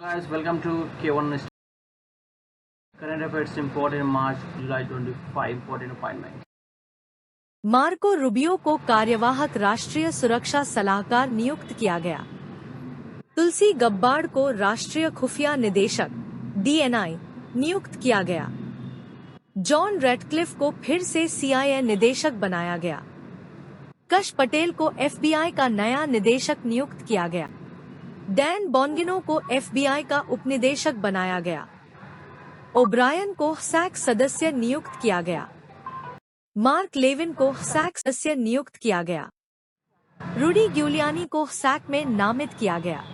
Guys, welcome to K1 Current Affairs important March, July 25 important appointment. Marco Rubio को कार्यवाहक राष्ट्रीय सुरक्षा सलाहकार नियुक्त किया गया। तुलसी गब्बार्ड को राष्ट्रीय खुफिया निदेशक DNI नियुक्त किया गया। जॉन रेडक्लिफ को फिर से CIA निदेशक बनाया गया। कश पटेल को FBI का नया निदेशक नियुक्त किया गया। डैन बॉन्गिनो को FBI का उपनिदेशक बनाया गया। ओब्रायन को सैक सदस्य नियुक्त किया गया। मार्क लेविन को सैक सदस्य नियुक्त किया गया। रूडी गिuliani को सैक में नामित किया गया।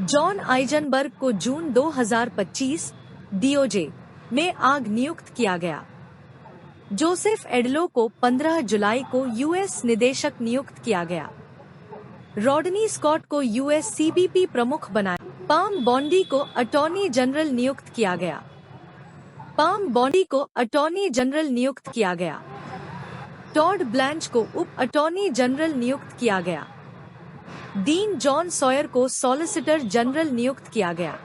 जॉन आइजनबर्ग को जून 2025 DOJ में आग नियुक्त किया गया। जोसेफ एडलो को 15 जुलाई को US निदेशक नियुक्त किया गया। रॉडनी स्कॉट को US CBP प्रमुख बनाया। पाम बॉन्डी को अटॉर्नी जनरल नियुक्त किया गया। पाम बॉन्डी को अटॉर्नी जनरल नियुक्त किया गया। टॉड ब्लैंच को उप अटॉर्नी जनरल नियुक्त किया गया। डीन जॉन सॉयर को सॉलिसिटर जनरल नियुक्त किया गया।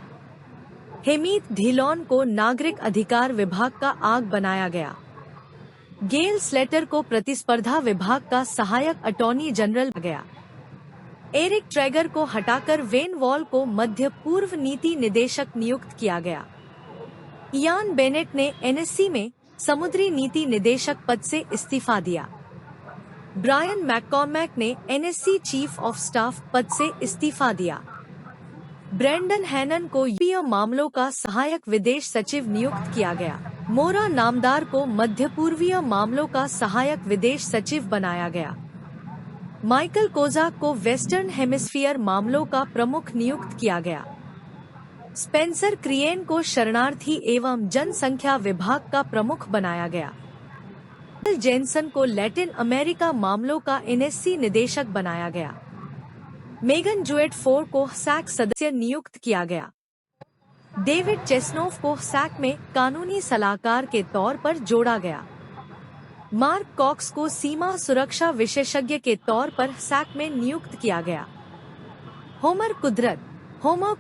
हेमीत ढिलॉन को नागरिक अधिकार विभाग का आग बनाया गया। गेल स्लेटर को प्रतिस्पर्धा विभाग का सहायक अटॉर्नी जनरल गया। एरिक ट्रेगर को हटाकर वेन वॉल को मध्य पूर्व नीति निदेशक नियुक्त किया गया। इयान बेनेट ने NSC में समुद्री नीति निदेशक पद से इस्तीफा दिया। ब्रायन मैककॉर्मैक ने NSC चीफ ऑफ स्टाफ पद से इस्तीफा दिया। ब्रेंडन हैनन को यूरोपीय मामलों का सहायक विदेश सचिव नियुक्त किया गया। मोरा नामदार को मध्य पूर्वीय मामलों का सहायक विदेश सचिव बनाया गया। माइकल कोजाक को वेस्टर्न हेमिस्फीयर मामलों का प्रमुख नियुक्त किया गया। स्पेंसर क्रिएन को शरणार्थी एवं जनसंख्या विभाग का प्रमुख बनाया गया। जेनसन को लैटिन अमेरिका मामलों का NSC निदेशक बनाया गया। मेगन जुएट फोर को सैक सदस्य नियुक्त किया गया। डेविड चेस्नोफ को सैक में कानूनी सलाहकार के तौर पर जोड़ा गया। मार्क कॉक्स को सीमा सुरक्षा विशेषज्ञ के तौर पर सैक में नियुक्त किया गया। होमर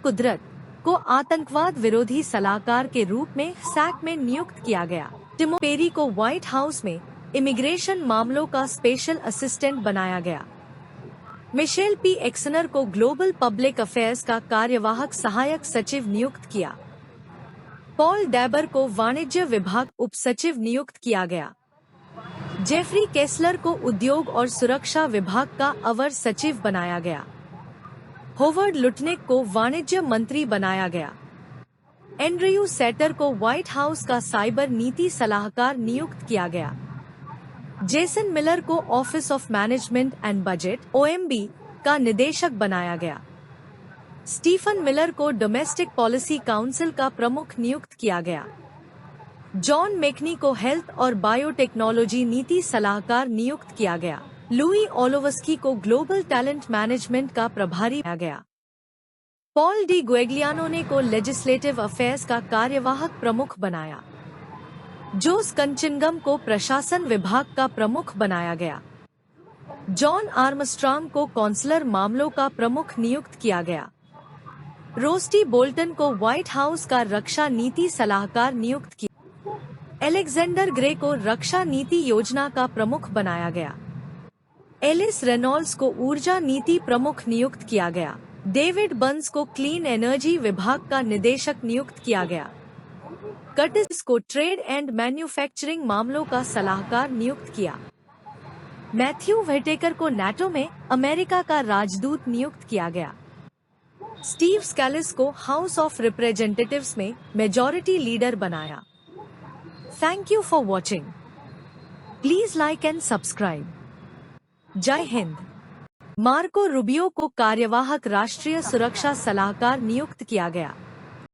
कुदरत को आतंकवाद विरोधी सलाहकार के रूप में सैक में नियुक्त किया गया। टिमो पेरी को व्हाइट हाउस में इमिग्रेशन मामलों का स्पेशल असिस्टेंट बनाया गया। Michelle P. एक्सनर को ग्लोबल पब्लिक अफेयर्स का कार्यवाहक सहायक सचिव नियुक्त किया। पॉल डैबर को वाणिज्य विभाग उप सचिव नियुक्त किया गया। जेफरी केसलर को उद्योग और सुरक्षा विभाग का अवर सचिव बनाया गया। होवर्ड लुटनिक को वाणिज्य मंत्री बनाया गया। एंड्रयू सेटर को व्हाइट हाउस का साइबर नीति सलाहकार नियुक्त किया गया। जेसन मिलर को office of management and budget OMB का निदेशक बनाया गया। स्टीफन मिलर को डोमेस्टिक पॉलिसी काउंसिल का प्रमुख नियुक्त किया गया। जॉन मेकनी को हेल्थ और बायोटेक्नोलॉजी नीति सलाहकार नियुक्त किया गया। लुई ओलोवस्की को ग्लोबल टैलेंट मैनेजमेंट का प्रभारी बनाया गया। पॉल डी ग्वेग्लियानो ने को लेजिस्लेटिव अफेयर्स का कार्यवाहक प्रमुख बनाया। जोस कंचिनगम को प्रशासन विभाग का प्रमुख बनाया गया। जॉन आर्मस्ट्रांग को कौंसलर मामलों का प्रमुख नियुक्त किया गया। रोस्टी बोल्टन को व्हाइट हाउस का रक्षा नीति सलाहकार नियुक्त किया। एलेक्जेंडर ग्रे को रक्षा नीति योजना का प्रमुख बनाया गया। एलिस रेनॉल्ड्स को ऊर्जा नीति प्रमुख नियुक्त किया गया। डेविड बंस को क्लीन एनर्जी विभाग का निदेशक नियुक्त किया गया। कर्टिस को ट्रेड एंड मैन्युफैक्चरिंग मामलों का सलाहकार नियुक्त किया। मैथ्यू व्हिटेकर को NATO में अमेरिका का राजदूत नियुक्त किया गया। स्टीव स्कैलिस को हाउस ऑफ रिप्रेजेंटेटिव्स में मेजॉरिटी लीडर बनाया। Thank you for watching. Please like and subscribe. जय हिंद। मार्को रूबियो को कार्यवाहक राष्ट्रीय सुरक्षा सलाहकार नियुक्त किया गया।